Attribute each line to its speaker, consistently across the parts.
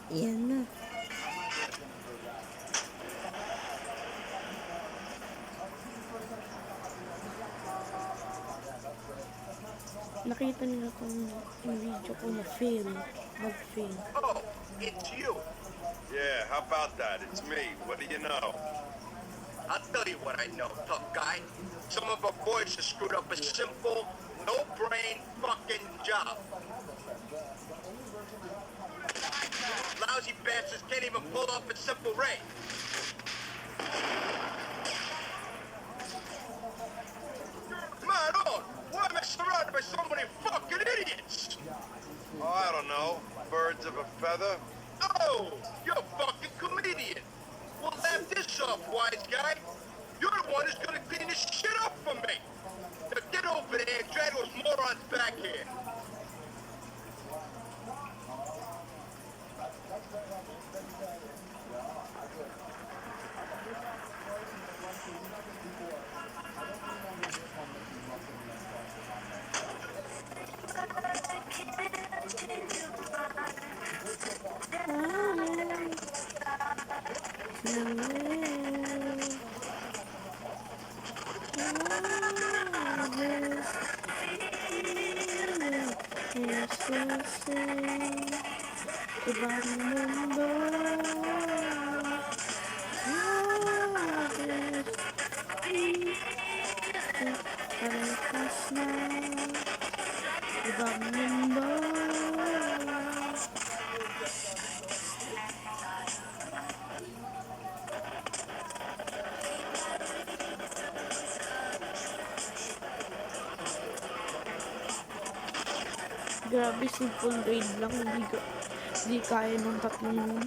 Speaker 1: Yan na. Nakita nila kung yung video ko na-fail. Mag-fail.
Speaker 2: Oh, it's you.
Speaker 3: Yeah, how about that? It's me. What do you know?
Speaker 2: I'll tell you what I know, tough guy. Some of our boys have screwed up a simple, no-brain fucking job. Lousy bastards can't even pull off a simple raid. Man, oh, why am I surrounded by so many fucking idiots?
Speaker 3: Oh, I don't know. Birds of a feather?
Speaker 2: Oh, you're a fucking comedian. Well, laugh this off, wise guy. You're the one who's gonna clean this shit up for me. Now get over there and drag those morons back here.
Speaker 1: Ibang mundo. Palikas na. Ibang mundo. Grabe, simple raid lang. Hindi kaya nung tatlong yun.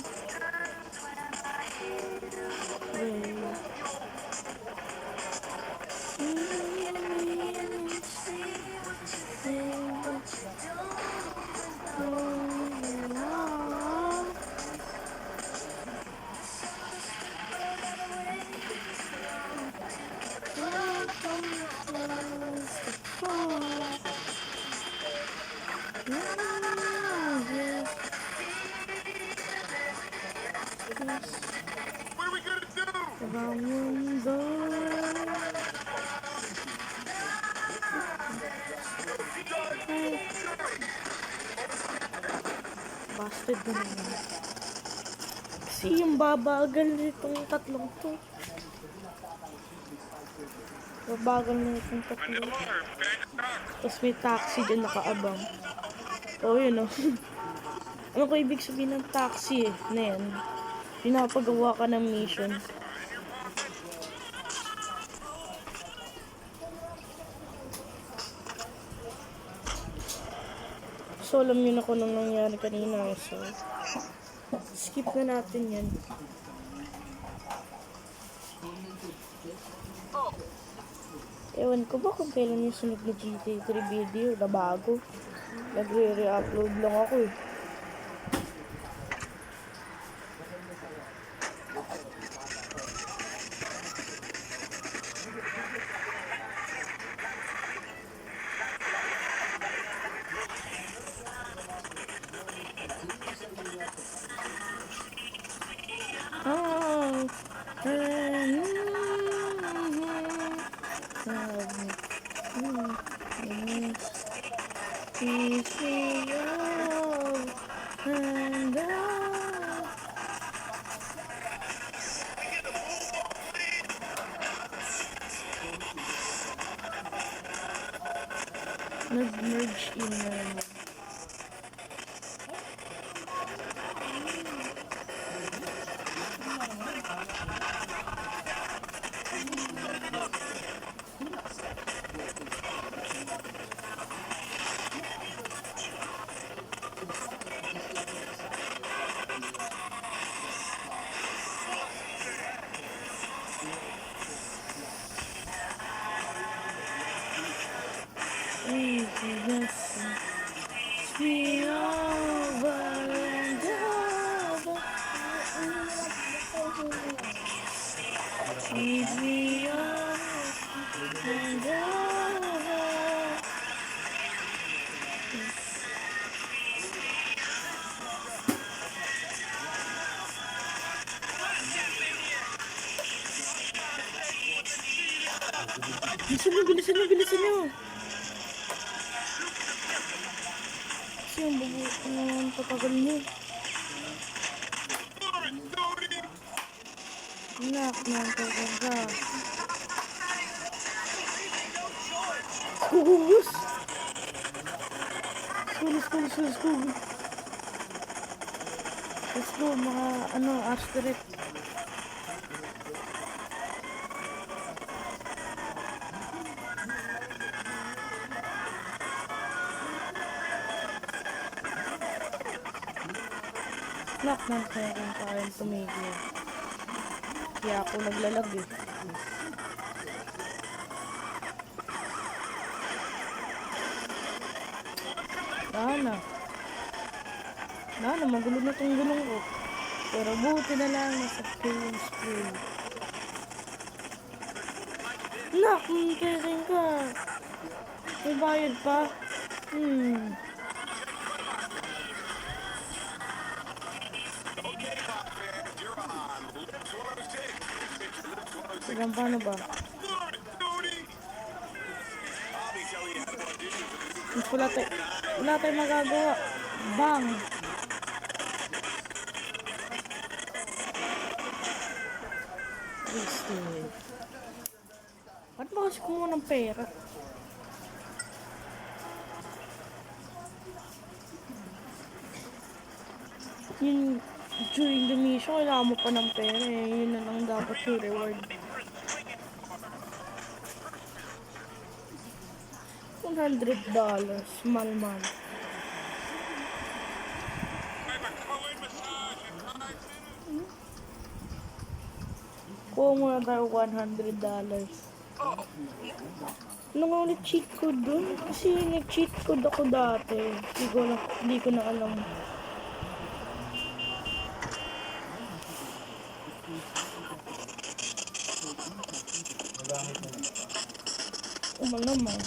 Speaker 2: What are we gonna do?
Speaker 1: Ibang mundo. Busted na naman. Kasi yung babagal nitong tatlong to. Babagal na itong tatlong. Tapos may taxi din nakaabang. Oo, yun o. Ano ko ibig sabihin ng taxi eh, na yan? Pinapagawa ka ng mission. So, alam yun ako nang nangyari kanina. So, skip na natin yan. Ewan ko ba kung kailan yung sunod na GTA 3 video na bago. Nagre-re-upload lang ako eh. Nag-merge in na naman. Bilisan nyo, bilisan nyo. Kasi yung bubo, patagal nyo. Nak, ka. Skugugos! Skugugos. Let's go, mga, asteroid. Nak, kayang tumigil. Kaya ako naglalag eh. Magulo na tong gulong ko. Pero buti na lang nasa killing spree. Nak, kayang ka. May bayad pa. Hanggang paano ba? Wala tayong magagawa. Bang! Wasted. Ba't ba kasi kumuha ng pera? Yun, during the mission, kailangan mo pa ng pera eh. Yun na lang dapat yung reward. $100. Mal. Kuha muna tayo $100. Ano nga ulit cheat code dun? Kasi nag-cheat code ako dati. Hindi ko na alam. Malamang.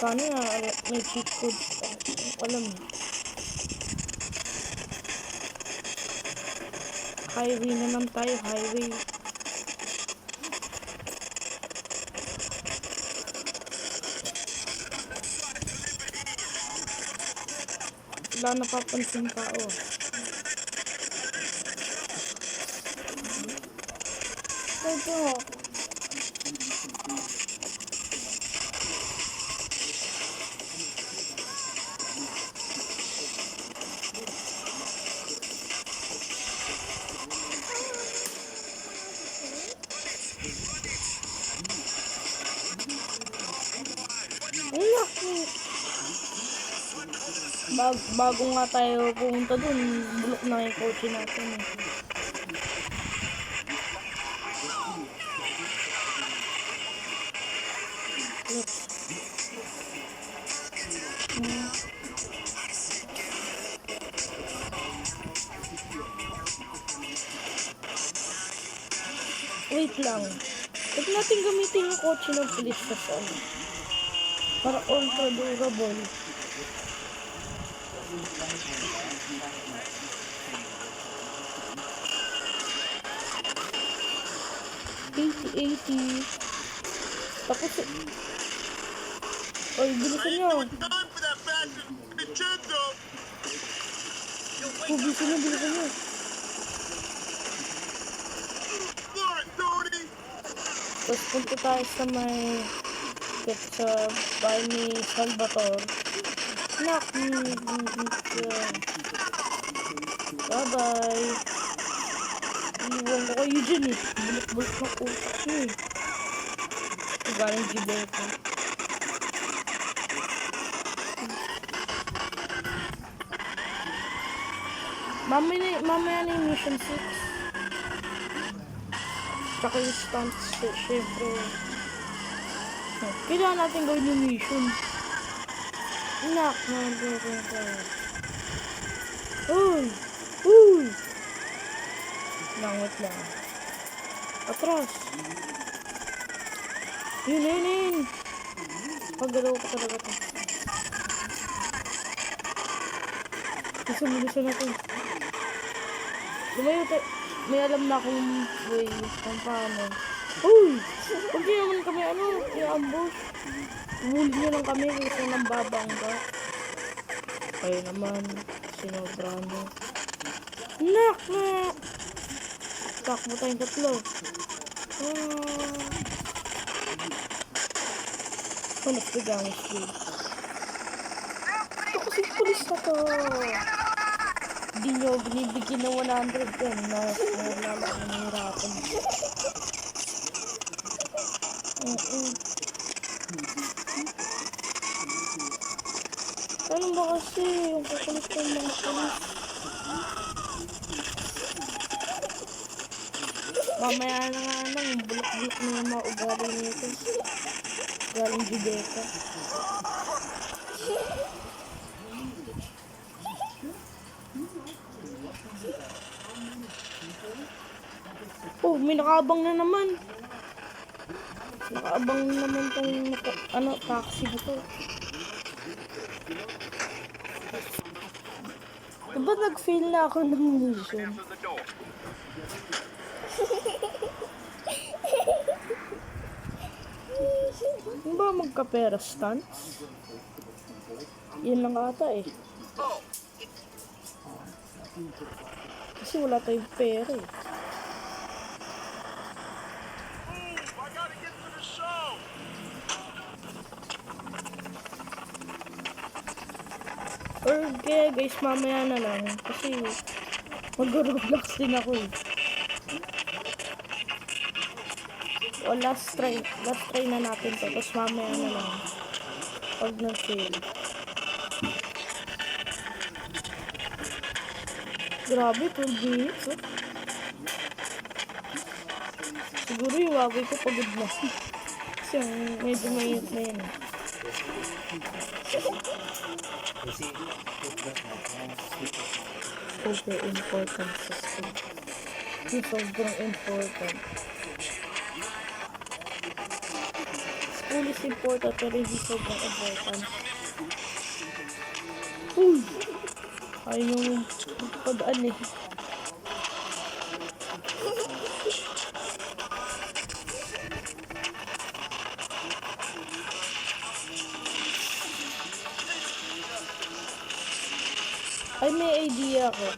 Speaker 1: Sana may cheat code. Alam mo. Highway naman tayo, highway. Wala napapansin tao. Ito. Bago nga tayo pumunta dun, bulok na yung kotse natin eh. Wait lang. Huwag natin gamitin yung kotse ng police station. Para ultra durable. $80. Tapos oy, bilisan nyo. Bilisan nyo. Tapos punta tayo sa bahay ni Salvatore. Nak, bye-bye. Iwan ko kayo dyan eh. Bulok-bulok na utak nyo eh. Galing Gibeco. Mamaya na yung mission 6. Tsaka yung stunts, syempre. Kailangan natin gawin yung mission. Nak, wait lang. Atras. Yun. Paggalaw ko talaga to. Bilisan natin. Lumayo tayo. May alam na akong way kung paano. Uy! Huwag niyo naman kami i-ambush. Huli niyo lang kami kung nang babangga. Kayo naman, sinobra niyo. Nak! Takbo tayong tatlo. Hanap ko gamit ko. Ito kasi pulis na to. Di nyo binibigyan ng 100 yan na wala lang nahihirapan. Ano ba kasi yung kukulit ng mga pulis? Mamaya na nga nang bulak-bulak na yung mga ugali nito. Galing Judeka. Oh, may nakaabang na naman. Nakaabang na naman tong taxi na to. Diba nag-fail na ako ng mission? Ano ba magka-pera stunts? Yan lang ata eh. Kasi wala tayong pera eh. Or kaya guys, mamaya na lang. Kasi mag-roblox din ako eh. O last try na natin to. Tapos mamaya na lang. Pag na-fail. Grabe, 12 minutes oh. Siguro yung wagay ko pagod na. Kasi medyo mayit na yan eh. Super important system. Sobrang important. School is important pero hindi sobrang important. Uy! Ayaw yung pagdaan eh. Ay, may idea ako.